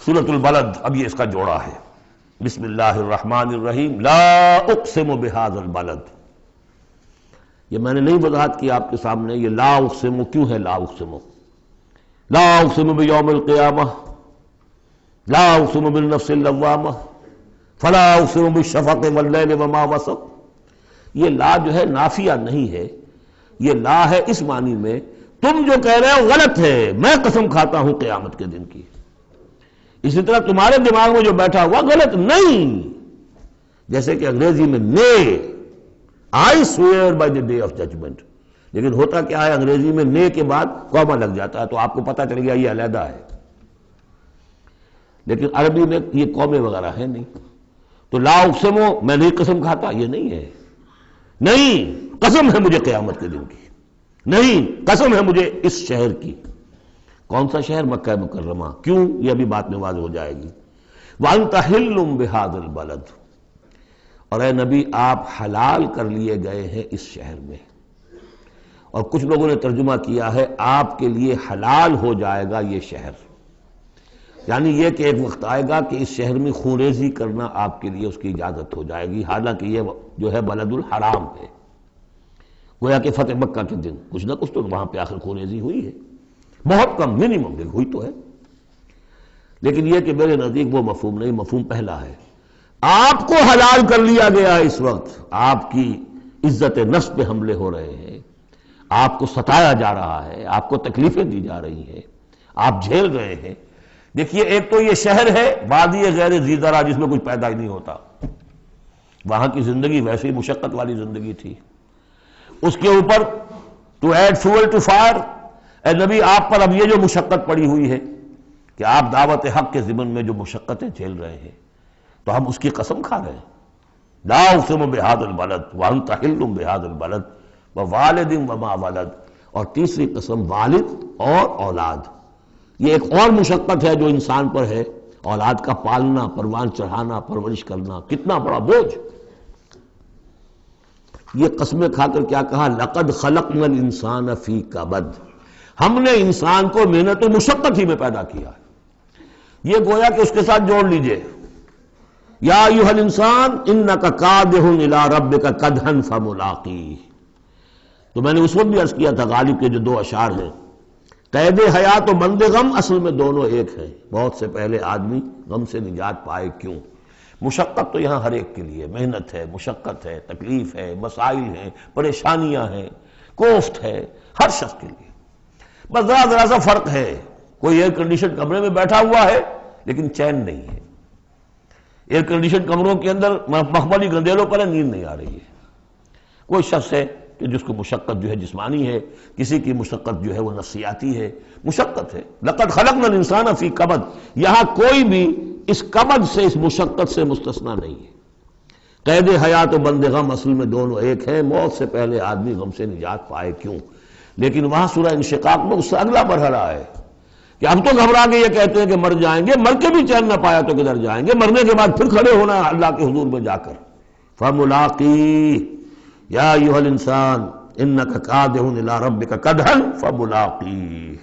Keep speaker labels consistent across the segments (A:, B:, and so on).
A: سورۃ البلد، اب یہ اس کا جوڑا ہے۔ بسم اللہ الرحمن الرحیم، لا اقسم بہذا البلد۔ یہ میں نے نہیں وضاحت کی آپ کے سامنے، یہ لا اقسم کیوں ہے؟ لا اقسم، لا اقسم بیوم القیامہ، لا اقسم بالنفس اللوامہ، فلا اقسم بالشفق واللیل وما وسق۔ یہ لا جو ہے نافیہ نہیں ہے، یہ لا ہے اس معنی میں تم جو کہہ رہے ہو غلط ہے، میں قسم کھاتا ہوں قیامت کے دن کی۔ اسی طرح تمہارے دماغ میں جو بیٹھا ہوا غلط نہیں، جیسے کہ انگریزی میں نے I swear by the day of judgement, لیکن ہوتا کیا ہے انگریزی میں نے کے بعد کوما لگ جاتا ہے تو آپ کو پتہ چل گیا یہ علیحدہ ہے، لیکن عربی میں یہ کومے وغیرہ ہے نہیں۔ تو لا اقسمو میں نہیں قسم کھاتا، یہ نہیں ہے، نہیں قسم ہے مجھے قیامت کے دن کی، نہیں قسم ہے مجھے اس شہر کی۔ کون سا شہر؟ مکہ مکرمہ۔ کیوں؟ یہ ابھی بات میں واضح ہو جائے گی۔ وَأَنْتَ حِلٌّ بِهَذَا الْبَلَدِ، اور اے نبی آپ حلال کر لیے گئے ہیں اس شہر میں۔ اور کچھ لوگوں نے ترجمہ کیا ہے آپ کے لیے حلال ہو جائے گا یہ شہر، یعنی یہ کہ ایک وقت آئے گا کہ اس شہر میں خونریزی کرنا آپ کے لیے اس کی اجازت ہو جائے گی، حالانکہ یہ جو ہے بلد الحرام ہے۔ گویا کہ فتح مکہ کے دن کچھ نہ کچھ تو وہاں پہ آخر خونریزی ہوئی ہے، بہت کم، منیمم ہوئی تو ہے، لیکن یہ کہ میرے نزدیک وہ مفہوم نہیں، مفہوم پہلا ہے۔ آپ کو حلال کر لیا گیا ہے، اس وقت آپ کی عزت نفس پہ حملے ہو رہے ہیں، آپ کو ستایا جا رہا ہے، آپ کو تکلیفیں دی جا رہی ہیں، آپ جھیل رہے ہیں۔ دیکھیے ایک تو یہ شہر ہے وادی غیر ذی زرع جس میں کچھ پیدا ہی نہیں ہوتا، وہاں کی زندگی ویسے ہی مشقت والی زندگی تھی، اس کے اوپر to add fuel to fire, اے نبی آپ پر اب یہ جو مشقت پڑی ہوئی ہے کہ آپ دعوت حق کے ضمن میں جو مشقتیں جھیل رہے ہیں تو ہم اس کی قسم کھا رہے ہیں۔ لا اقسم بہذا البلد وانت حل بہذا البلد ووالد وما ولد، اور تیسری قسم والد اور اولاد۔ یہ ایک اور مشقت ہے جو انسان پر ہے، اولاد کا پالنا، پروان چڑھانا، پرورش کرنا، کتنا بڑا بوجھ۔ یہ قسمیں کھا کر کیا کہا؟ لقد خلقنا الانسان فی کبد، ہم نے انسان کو محنت و مشقت ہی میں پیدا کیا ہے۔ یہ گویا کہ اس کے ساتھ جوڑ لیجئے، یا ایھا الانسان انک کادح الی ربک کدحا فملاقیہ۔ تو میں نے اس وقت بھی عرض کیا تھا غالب کے جو دو اشعار ہیں، قید حیات و بند غم اصل میں دونوں ایک ہیں، بہت سے پہلے آدمی غم سے نجات پائے کیوں؟ مشقت تو یہاں ہر ایک کے لیے، محنت ہے، مشقت ہے، تکلیف ہے، مسائل ہیں، پریشانیاں ہیں، کوفت ہے، ہر شخص کے لیے۔ بس ذرا سا فرق ہے، کوئی ایئر کنڈیشن کمرے میں بیٹھا ہوا ہے لیکن چین نہیں ہے، ایئر کنڈیشن کمروں کے اندر مخملی گندیلوں پر نیند نہیں آ رہی ہے۔ کوئی شخص ہے کہ جس کو مشقت جو ہے جسمانی ہے، کسی کی مشقت جو ہے وہ نفسیاتی ہے، مشقت ہے۔ لقد خلقنا الانسان فی کبد، یہاں کوئی بھی اس کبد سے، اس مشقت سے مستثنا نہیں ہے۔ قید حیات و بند غم اصل میں دونوں ایک ہیں، موت سے پہلے آدمی غم سے نجات پائے کیوں؟ لیکن وہاں سورہ انشقاق میں اس سے اگلا مرحلہ ہے کہ اب تو گھبرا کے یہ کہتے ہیں کہ مر جائیں گے، مر کے بھی چین نہ پایا تو کدھر جائیں گے، مرنے کے بعد پھر کھڑے ہونا ہے اللہ کے حضور میں جا کر۔ فملاقی یا ایھا الانسان انک کادح الی ربک کدحا فملاقیہ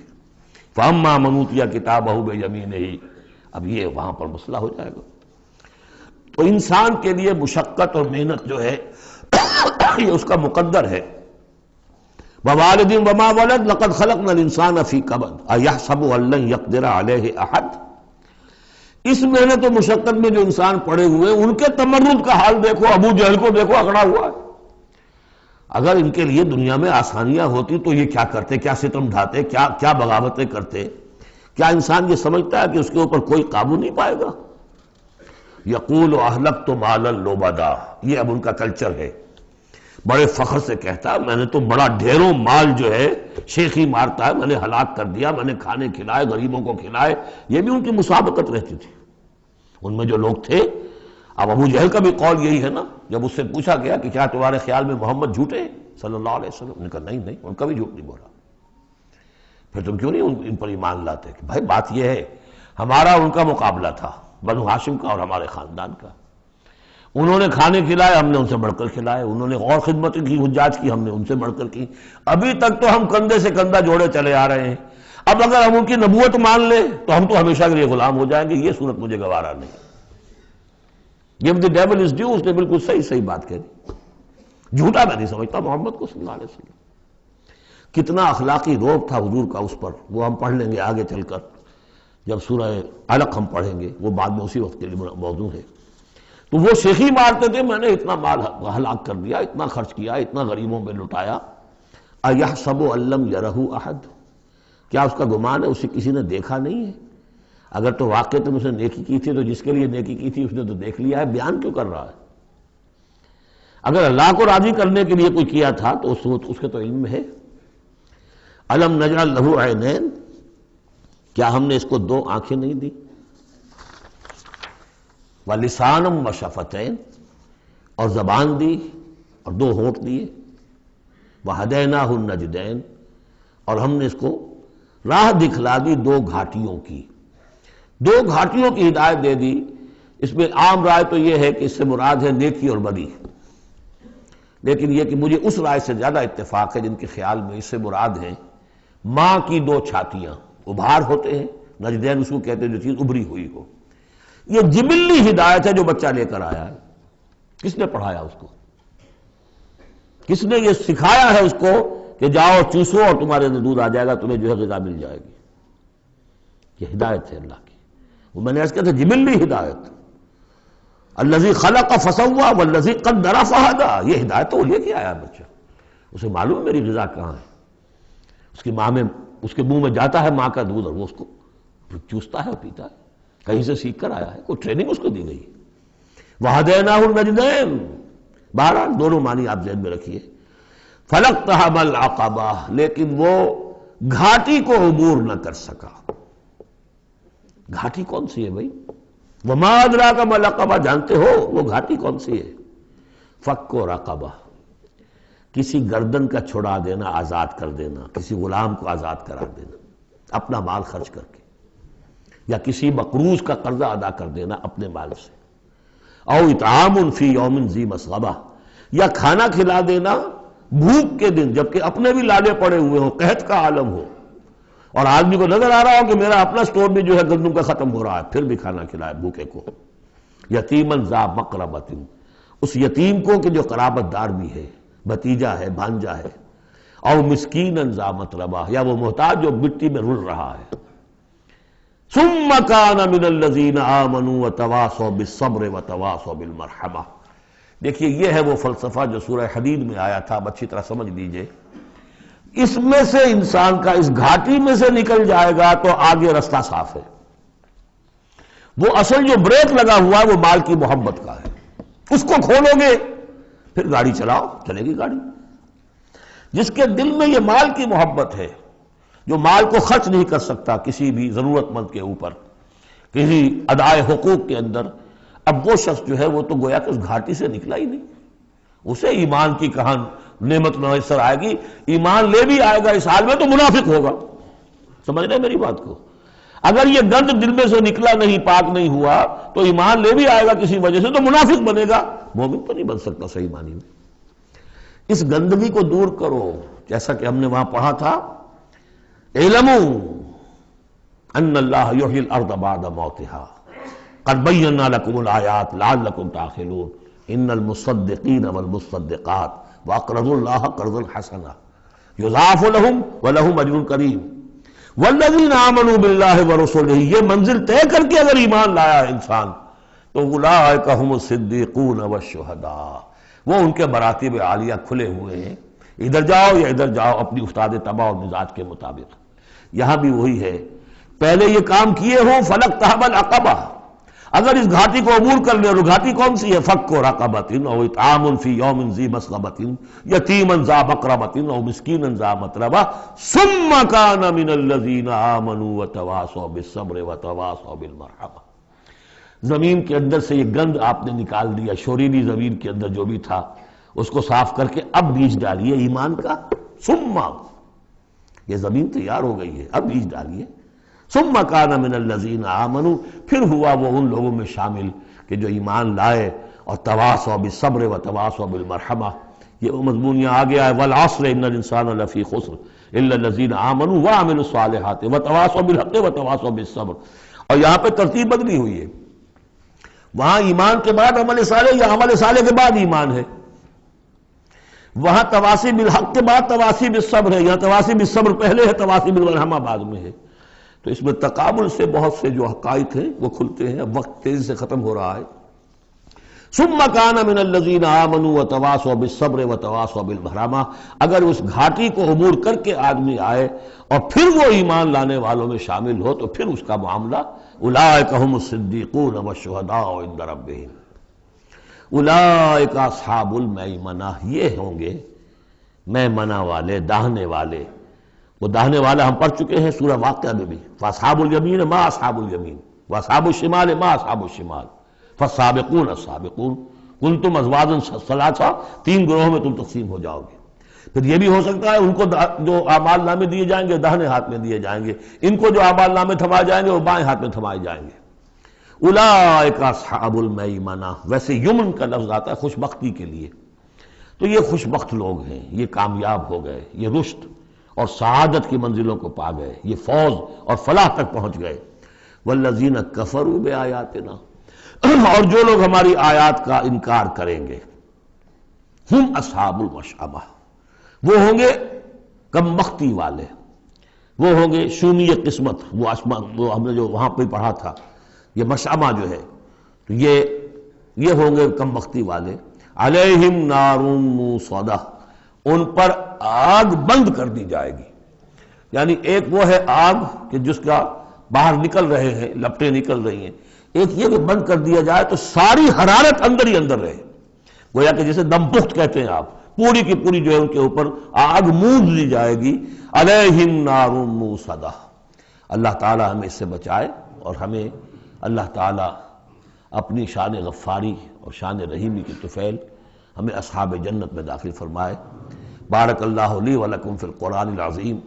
A: فاما من اوتی کتابہ بیمینہ۔ اب یہ وہاں پر مسئلہ ہو جائے گا۔ تو انسان کے لیے مشقت اور محنت جو ہے یہ اس کا مقدر ہے۔ ووالد وما ولد لقد خلقنا الانسان فی کبد ایحسب ان لن یقدر علیہ احد۔ اس محنت و مشقت میں جو انسان پڑے ہوئے ان کے تمرد کا حال دیکھو، ابو جہل کو دیکھو اکڑا ہوا ہے۔ اگر ان کے لیے دنیا میں آسانیاں ہوتی تو یہ کیا کرتے، کیا ستم ڈھاتے، کیا بغاوتیں کرتے؟ کیا انسان یہ سمجھتا ہے کہ اس کے اوپر کوئی قابو نہیں پائے گا؟ یقول اہلکت مالا لبدا، یہ اب ان کا کلچر ہے، بڑے فخر سے کہتا ہے میں نے تو بڑا ڈھیروں مال جو ہے شیخی مارتا ہے، میں نے ہلاک کر دیا، میں نے کھانے کھلائے، غریبوں کو کھلائے۔ یہ بھی ان کی مسابقت رہتی تھی ان میں جو لوگ تھے۔ اب ابو جہل کا بھی قول یہی ہے نا، جب اس سے پوچھا گیا کہ کیا تمہارے خیال میں محمد جھوٹے ہیں صلی اللہ علیہ وسلم، انہوں نے کہا نہیں ان کا بھی جھوٹ نہیں بولا۔ پھر تم کیوں نہیں ان پر ایمان لاتے؟ کہ بھائی بات یہ ہے ہمارا ان کا مقابلہ تھا، بنو ہاشم کا اور ہمارے خاندان کا، انہوں نے کھانے کھلائے، ہم نے ان سے بڑھ کر کھلائے، انہوں نے اور خدمت کی، حجاج کی، ہم نے ان سے بڑھ کر کی، ابھی تک تو ہم کندھے سے کندھا جوڑے چلے آ رہے ہیں۔ اب اگر ہم ان کی نبوت مان لیں تو ہم تو ہمیشہ کے لیے غلام ہو جائیں گے، یہ صورت مجھے گوارا نہیں۔ Give the devil his due، اس نے بالکل صحیح بات کہی، جھوٹا میں نہیں سمجھتا محمد کو صلی اللہ علیہ وسلم۔ کتنا اخلاقی روب تھا حضور کا اس پر، وہ ہم پڑھ لیں گے آگے چل کر جب سورہ علق ہم پڑھیں گے، وہ بعد میں اسی وقت کے لیے موضوع ہے۔ تو وہ شیخی مارتے تھے، میں نے اتنا مال ہلاک کر دیا، اتنا خرچ کیا، اتنا غریبوں میں لٹایا۔ اَيَحْسَبُ أَن لَّمْ يَرَهُ أَحَدٌ، کیا اس کا گمان ہے اسے کسی نے دیکھا نہیں ہے؟ اگر تو واقع تم اسے نیکی کی تھی تو جس کے لیے نیکی کی تھی اس نے تو دیکھ لیا ہے، بیان کیوں کر رہا ہے؟ اگر اللہ کو راضی کرنے کے لیے کوئی کیا تھا تو اس کے تو علم میں ہے۔ أَلَمْ نَجْعَل لَّهُ عَيْنَيْنِ، کیا ہم نے اس کو دو آنکھیں نہیں دی؟ وَلِسَانًا وَشَفَتَيْنِ، اور زبان دی اور دو ہونٹ دیے۔ وَهَدَيْنَاهُ النَّجْدَيْنِ، اور ہم نے اس کو راہ دکھلا دی دو گھاٹیوں کی، دو گھاٹیوں کی ہدایت دے دی۔ اس میں عام رائے تو یہ ہے کہ اس سے مراد ہے نیکی اور بدی، لیکن یہ کہ مجھے اس رائے سے زیادہ اتفاق ہے جن کے خیال میں اس سے مراد ہیں ماں کی دو چھاتیاں، ابھار ہوتے ہیں، نجدین اس کو کہتے ہیں جو چیز ابھری ہوئی ہو۔ یہ جبلی ہدایت ہے جو بچہ لے کر آیا ہے۔ کس نے پڑھایا اس کو؟ کس نے یہ سکھایا ہے اس کو کہ جاؤ چوسو اور تمہارے اندر دودھ آ جائے گا، تمہیں جو ہے غذا مل جائے گی؟ یہ ہدایت ہے اللہ کی، وہ میں نے عرض کیا تھا جبلی ہدایت۔ الذی خلق فسوی والذی قدر فہدی، یہ ہدایت تو وہ لے کے آیا بچہ، اسے معلوم ہے میری غذا کہاں ہے۔ اس کی ماں میں، اس کے منہ میں جاتا ہے ماں کا دودھ اور وہ اس کو چوستا ہے اور پیتا ہے، کہیں سے سیکھ کر آیا ہے، کوئی ٹریننگ اس کو دی گئی۔ وَهَدَيْنَاهُ النَّجْدَيْنِ، بہرحال دونوں معنی آپ ذہن میں رکھیے۔ فَلَقْتَحَمَ الْعَقَبَةَ، لیکن وہ گھاٹی کو عبور نہ کر سکا۔ گھاٹی کون سی ہے بھائی؟ وَمَا أَدْرَاكَ مَا الْعَقَبَةُ، جانتے ہو وہ گھاٹی کون سی ہے؟ فَكُّ رَقَبَةٍ، کسی گردن کا چھڑا دینا، آزاد کر دینا، کسی غلام کو آزاد کرا دینا اپنا مال خرچ کر کے، یا کسی مقروض کا قرضہ ادا کر دینا اپنے مال سے۔ او اطعام فی یوم ذی مسغبہ، یا کھانا کھلا دینا بھوک کے دن جبکہ اپنے بھی لالے پڑے ہوئے ہوں، قحط کا عالم ہو، اور آدمی کو نظر آ رہا ہو کہ میرا اپنا سٹور بھی جو ہے گندم کا ختم ہو رہا ہے، پھر بھی کھانا کھلائے بھوکے کو۔ یتیماً ذا مقربۃ، اس یتیم کو کہ جو قرابت دار بھی ہے، بھتیجا ہے، بھانجا ہے۔ او مسکیناً ذا متربہ، یا وہ محتاج جو مٹی میں رل رہا ہے۔ ثم کان من الذین آمنوا وتواصوا بالصبر وتواصوا بالمرحمہ۔ دیکھیے یہ ہے وہ فلسفہ جو سورہ حدید میں آیا تھا، اب اچھی طرح سمجھ لیجئے۔ اس میں سے انسان کا، اس گھاٹی میں سے نکل جائے گا تو آگے رستہ صاف ہے۔ وہ اصل جو بریک لگا ہوا ہے وہ مال کی محبت کا ہے، اس کو کھولو گے پھر گاڑی چلاؤ، چلے گی گاڑی۔ جس کے دل میں یہ مال کی محبت ہے، جو مال کو خرچ نہیں کر سکتا کسی بھی ضرورت مند کے اوپر، کسی ادائے حقوق کے اندر، اب وہ شخص جو ہے وہ تو گویا کہ اس گھاٹی سے نکلا ہی نہیں۔ اسے ایمان کی کہاں نعمت میسر آئے گی، ایمان لے بھی آئے گا اس حال میں تو منافق ہوگا۔ سمجھ رہے میری بات کو؟ اگر یہ گند دل میں سے نکلا نہیں، پاک نہیں ہوا، تو ایمان لے بھی آئے گا کسی وجہ سے تو منافق بنے گا، مومن تو نہیں بن سکتا صحیح معنی میں۔ اس گندگی کو دور کرو، جیسا کہ ہم نے وہاں پڑھا تھا، اعلموا ان اللہ یحیی الارض بعد موتها قد بینا لکم الآیات لعلکم تعقلون ان المصدقین والمصدقات واقرضوا اللہ قرضا حسنا یضاعف لهم ولهم اجر کریم والذین آمنوا باللہ ورسلہ، یہ منزل طے کر کے اگر ایمان لایا انسان تو اولئک هم الصدیقون والشہداء، وہ ان کے مراتب عالیہ کھلے ہوئے ہیں، ادھر جاؤ یا ادھر جاؤ اپنی استاد طبع اور مزاج کے مطابق۔ یہاں بھی وہی ہے، پہلے یہ کام کیے ہوں فلقتحم العقبہ، اگر اس گھاٹی کو عبور کر لے، اور گھاٹی کون سی ہے؟ فک رقبۃ او اطعام فی یوم ذی مسغبۃ یتیما ذا مقربۃ او مسکینا ذا متربہ ثم کان من الذین آمنوا وتواصوا بالصبر وتواصوا بالمرحمہ۔ زمین کے اندر سے یہ گند آپ نے نکال دیا، شوریلی زمین کے اندر جو بھی تھا اس کو صاف کر کے اب بیج ڈالیے ایمان کا۔ ثم، یہ زمین تیار ہو گئی ہے، اب بیج ڈالیے۔ ثم کان من الذین آمنوا، پھر ہوا وہ ان لوگوں میں شامل کہ جو ایمان لائے اور تواصوا بالصبر وتواصوا بالمرحمہ۔ یہ وہ مضمون یہاں آ گیا ہے، والعصر ان الانسان لفی خسر، الا الذین آمنوا وعملوا الصالحات وتواصوا بالحق وتواصوا بالصبر. اور یہاں پہ ترتیب بدلی ہوئی ہے، وہاں ایمان کے بعد عمل صالح یا عمل صالح کے بعد ایمان ہے، وہاں تواصی بالحق کے بعد تواصی بالصبر ہے، یہاں تواصی بالصبر پہلے ہے، تواصی بالمرحمہ بعد میں ہے. تو اس میں تقابل سے بہت سے جو حقائق ہیں وہ کھلتے ہیں. اب وقت تیزی سے ختم ہو رہا ہے. ثم كان من الذين آمنوا وتواصوا بالصبر وتواصوا بالمرحمہ. اگر اس گھاٹی کو عبور کر کے آدمی آئے اور پھر وہ ایمان لانے والوں میں شامل ہو تو پھر اس کا معاملہ اولئک هم الصدیقون والشہداء عند ربهم. اولئک اصحاب المیمنہ، یہ ہوں گے میمنہ والے، داہنے والے. وہ داہنے والا ہم پڑھ چکے ہیں سورہ واقعہ میں بھی، فاصحاب الیمین ما اصحاب الیمین واصحاب الشمال ما اصحاب الشمال فالسابقون السابقون کنتم ازواجا ثلاثا. 3 گروہوں میں تم تقسیم ہو جاؤ گے. پھر یہ بھی ہو سکتا ہے ان کو جو اعمال نامے دیے جائیں گے داہنے ہاتھ میں دیے جائیں گے، ان کو جو اعمال نامے تھمائے جائیں گے وہ بائیں ہاتھ میں تھمائے جائیں گے. اولئک اصحاب المیمنہ. ویسے یمن کا لفظ آتا ہے خوش بختی کے لیے، تو یہ خوش بخت لوگ ہیں، یہ کامیاب ہو گئے، یہ رشد اور سعادت کی منزلوں کو پا گئے، یہ فوز اور فلاح تک پہنچ گئے. والذین کفروا بآیاتنا، اور جو لوگ ہماری آیات کا انکار کریں گے، ہم اصحاب المشأمہ، وہ ہوں گے کم بختی والے، وہ ہوں گے شومی قسمت. وہ ہم نے جو وہاں پہ پڑھا تھا، یہ مشأمہ جو ہے تو یہ ہوں گے کم بختی والے. علیہم نار موصدہ، ان پر آگ بند کر دی جائے گی. یعنی ایک وہ ہے آگ کہ جس کا باہر نکل رہے ہیں، لپٹیں نکل رہی ہیں. ایک یہ کہ بند کر دیا جائے تو ساری حرارت اندر ہی اندر رہے، گویا کہ جسے دم پخت کہتے ہیں آپ، پوری کی پوری جو ہے ان کے اوپر آگ موند دی جائے گی. علیہم نار موصدہ. اللہ تعالی ہمیں اس سے بچائے اور ہمیں اللہ تعالی اپنی شان غفاری اور شان رحیمی کی طفیل ہمیں اصحاب جنت میں داخل فرمائے. بارک اللہ لی ولکم فی القرآن العظیم.